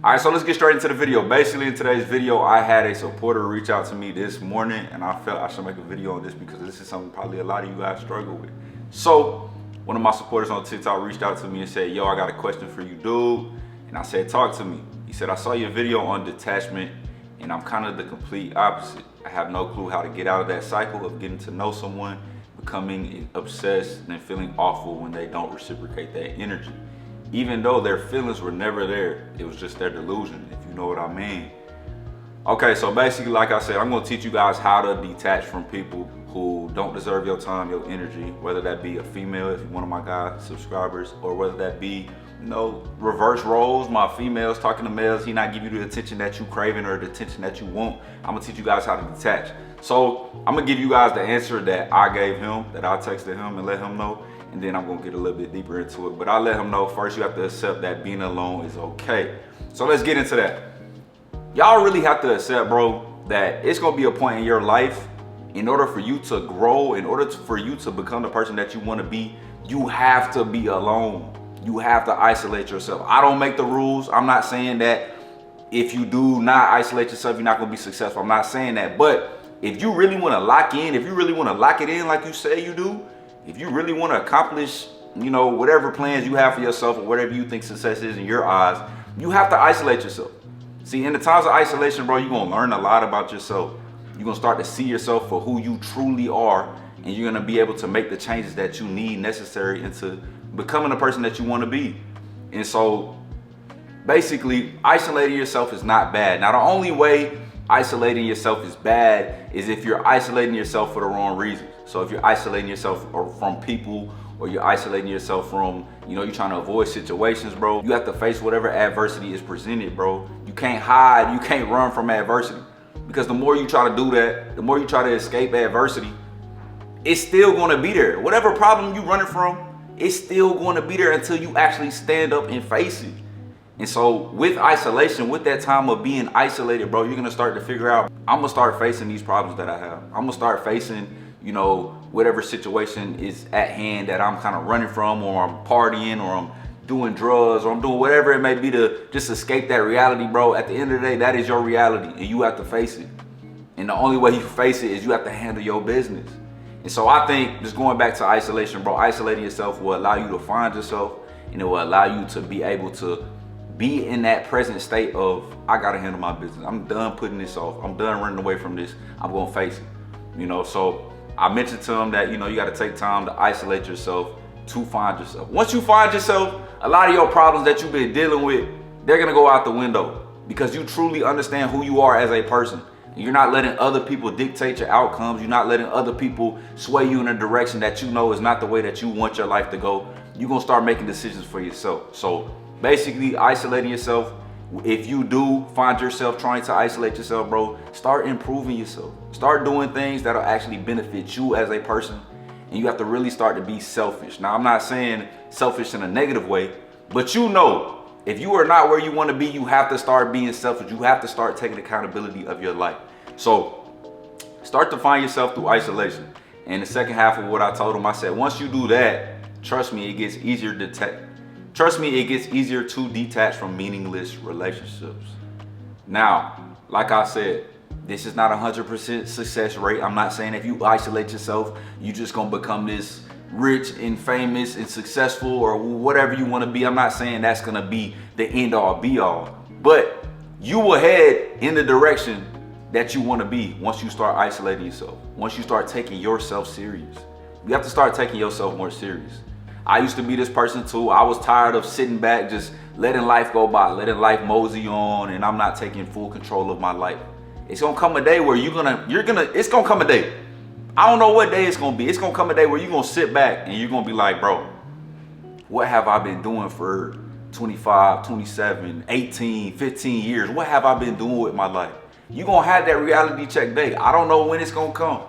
All right, so let's get straight into the video. Basically, in today's video, I had a supporter reach out to me this morning, and I felt I should make a video on this because this is something probably a lot of you guys struggle with. So, one of my supporters on TikTok reached out to me and said, yo, I got a question for you, dude. And I said, talk to me. He said, I saw your video on detachment, and I'm kind of the complete opposite. I have no clue how to get out of that cycle of getting to know someone, becoming obsessed, and feeling awful when they don't reciprocate that energy. Even though their feelings were never there, it was just their delusion, if you know what I mean. Okay, so basically, like I said, I'm gonna teach you guys how to detach from people who don't deserve your time, your energy, whether that be a female, if you're one of my guys, subscribers, or whether that be, you know, reverse roles, my females talking to males, he not give you the attention that you craving or the attention that you want. I'm gonna teach you guys how to detach. So I'm gonna give you guys the answer that I gave him, that I texted him and let him know. And then I'm gonna get a little bit deeper into it. But I'll let him know first you have to accept that being alone is okay. So let's get into that. Y'all really have to accept, bro, that it's gonna be a point in your life, in order for you to grow, in order for you to become the person that you wanna be, you have to be alone. You have to isolate yourself. I don't make the rules. I'm not saying that if you do not isolate yourself, you're not gonna be successful. I'm not saying that. But if you really wanna lock in, if you really wanna lock it in like you say you do, if you really want to accomplish, you know, whatever plans you have for yourself or whatever you think success is in your eyes, you have to isolate yourself. See, in the times of isolation, bro, you're going to learn a lot about yourself. You're going to start to see yourself for who you truly are, and you're going to be able to make the changes that you need necessary into becoming the person that you want to be. And so basically, isolating yourself is not bad. Now, the only way isolating yourself is bad is if you're isolating yourself for the wrong reasons. So if you're isolating yourself from people, or you're isolating yourself from, you know, you're trying to avoid situations, bro, you have to face whatever adversity is presented, bro. You can't hide, you can't run from adversity. Because the more you try to do that, the more you try to escape adversity, it's still gonna be there. Whatever problem you're running from, it's still gonna be there until you actually stand up and face it. And so with isolation, with that time of being isolated, bro, you're gonna start to figure out, I'm gonna start facing these problems that I have. I'm gonna start facing, you know, whatever situation is at hand that I'm kind of running from, or I'm partying, or I'm doing drugs, or I'm doing whatever it may be to just escape that reality, bro. At the end of the day, that is your reality, and you have to face it. And the only way you face it is you have to handle your business. And so I think, just going back to isolation, bro, isolating yourself will allow you to find yourself, and it will allow you to be able to be in that present state of, I gotta handle my business. I'm done putting this off. I'm done running away from this. I'm gonna face it, you know? So I mentioned to him that, you know, you got to take time to isolate yourself to find yourself. Once you find yourself, a lot of your problems that you've been dealing with, they're going to go out the window because you truly understand who you are as a person. You're not letting other people dictate your outcomes. You're not letting other people sway you in a direction that you know is not the way that you want your life to go. You're going to start making decisions for yourself. So basically, isolating yourself. If you do find yourself trying to isolate yourself, bro, start improving yourself. Start doing things that'll actually benefit you as a person. And you have to really start to be selfish. Now, I'm not saying selfish in a negative way, but you know, if you are not where you want to be, you have to start being selfish. You have to start taking accountability of your life. So start to find yourself through isolation. And the second half of what I told him, I said, once you do that, trust me, it gets easier to detach from meaningless relationships. Now, like I said, this is not 100% success rate. I'm not saying if you isolate yourself, you just gonna become this rich and famous and successful or whatever you wanna be. I'm not saying that's gonna be the end all be all, but you will head in the direction that you wanna be once you start isolating yourself, once you start taking yourself serious. You have to start taking yourself more serious. I used to be this person too. I was tired of sitting back, just letting life go by, letting life mosey on, and I'm not taking full control of my life. It's gonna come a day where it's gonna come a day. I don't know what day it's gonna be. It's gonna come a day where you're gonna sit back and you're gonna be like, bro, what have I been doing for 25, 27, 18, 15 years? What have I been doing with my life? You're gonna have that reality check day. I don't know when it's gonna come,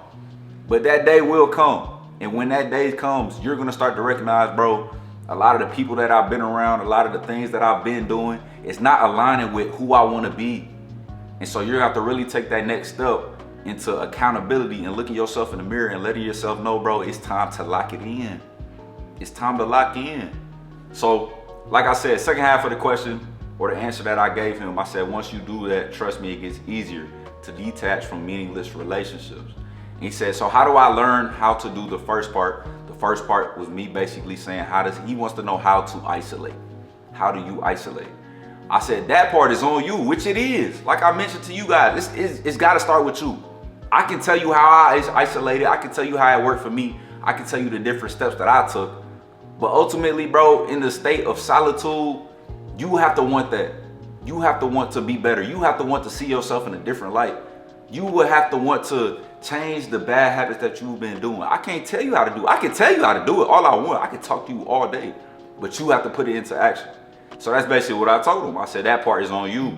but that day will come. And when that day comes, you're gonna start to recognize, bro, a lot of the people that I've been around, a lot of the things that I've been doing, it's not aligning with who I wanna be. And so you're gonna have to really take that next step into accountability and looking yourself in the mirror and letting yourself know, bro, it's time to lock it in. It's time to lock in. So, like I said, second half of the question, or the answer that I gave him, I said, once you do that, trust me, it gets easier to detach from meaningless relationships. And he said, so how do I learn how to do the first part? The first part was me basically saying, he wants to know how to isolate. How do you isolate? I said, that part is on you, which it is. Like I mentioned to you guys, it's got to start with you. I can tell you how I isolated. I can tell you how it worked for me. I can tell you the different steps that I took. But ultimately, bro, in the state of solitude, you have to want that. You have to want to be better. You have to want to see yourself in a different light. You will have to want to change the bad habits that you've been doing. I can't tell you how to do it. I can tell you how to do it all I want. I can talk to you all day, but you have to put it into action. So that's basically what I told him. I said, that part is on you.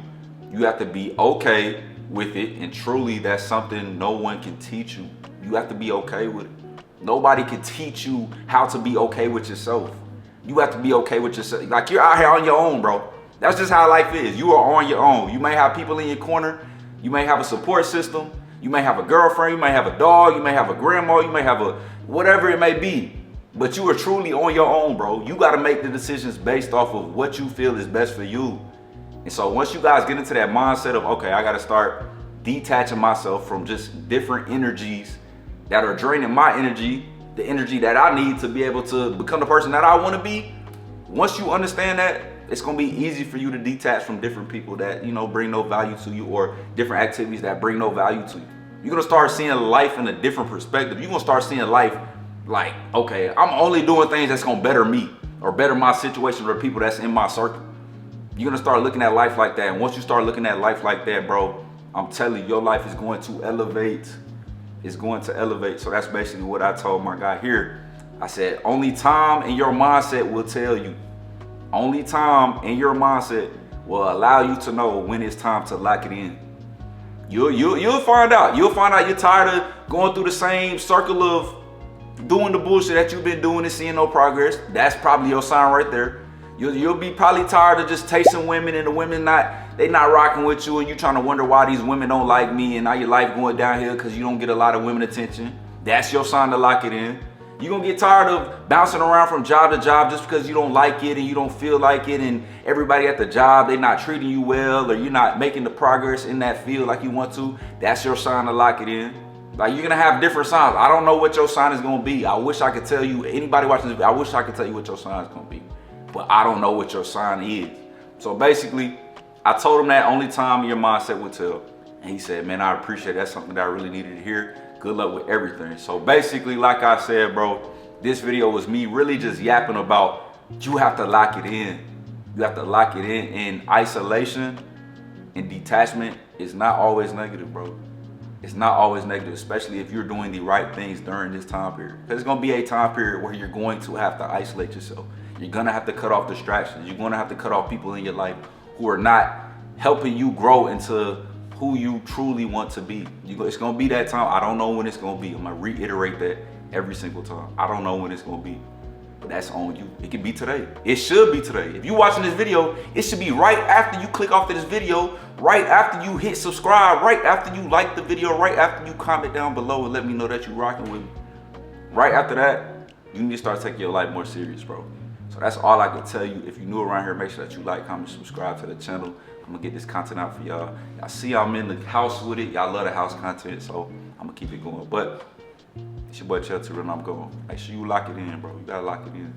You have to be okay with it. And truly, that's something no one can teach you. You have to be okay with it. Nobody can teach you how to be okay with yourself. You have to be okay with yourself. Like, you're out here on your own, bro. That's just how life is. You are on your own. You may have people in your corner. You may have a support system. You may have a girlfriend. You may have a dog. You may have a grandma. You may have a whatever it may be. But you are truly on your own, bro. You got to make the decisions based off of what you feel is best for you. And so once you guys get into that mindset of, okay, I got to start detaching myself from just different energies that are draining my energy, the energy that I need to be able to become the person that I want to be. Once you understand that, it's going to be easy for you to detach from different people that, you know, bring no value to you, or different activities that bring no value to you. You're going to start seeing life in a different perspective. You're going to start seeing life like, okay, I'm only doing things that's going to better me or better my situation or people that's in my circle. You're going to start looking at life like that. And once you start looking at life like that, bro, I'm telling you, your life is going to elevate. It's going to elevate. So that's basically what I told my guy here. I said, only time and your mindset will tell you. Only time and your mindset will allow you to know when it's time to lock it in. You'll find out. You'll find out you're tired of going through the same circle of doing the bullshit that you've been doing and seeing no progress. That's probably your sign right there. You'll be probably tired of just tasting women, and the women they not rocking with you, and you trying to wonder why these women don't like me, and now your life going downhill because you don't get a lot of women attention. That's your sign to lock it in. You're gonna get tired of bouncing around from job to job just because you don't like it and you don't feel like it, and everybody at the job, they're not treating you well, or you're not making the progress in that field like you want to. That's your sign to lock it in. Like, you're gonna have different signs. I don't know what your sign is gonna be. I wish I could tell you, anybody watching this video, I wish I could tell you what your sign is gonna be. But I don't know what your sign is. So basically, I told him that only time your mindset would tell. And he said, man, I appreciate it. That's something that I really needed to hear. Good luck with everything. So basically, like I said, bro, this video was me really just yapping about, you have to lock it in. You have to lock it in. And isolation and detachment is not always negative, bro. It's not always negative, especially if you're doing the right things during this time period. There's gonna be a time period where you're going to have to isolate yourself. You're gonna have to cut off distractions. You're gonna have to cut off people in your life who are not helping you grow into who you truly want to be. It's gonna be that time. I don't know when it's gonna be. I'm gonna reiterate that every single time. I don't know when it's gonna be, but that's on you. It could be today. It should be today. If you're watching this video, it should be right after you click off to this video, right after you hit subscribe, right after you like the video, right after you comment down below and let me know that you're rocking with me. Right after that, you need to start taking your life more serious, bro. So that's all I can tell you. If you're new around here, make sure that you like, comment, subscribe to the channel. I'm gonna get this content out for y'all. Y'all see I'm in the house with it. Y'all love the house content, so I'm gonna keep it going. But it's your boy Chelsea, and I'm going. Make sure you lock it in, bro. You gotta lock it in.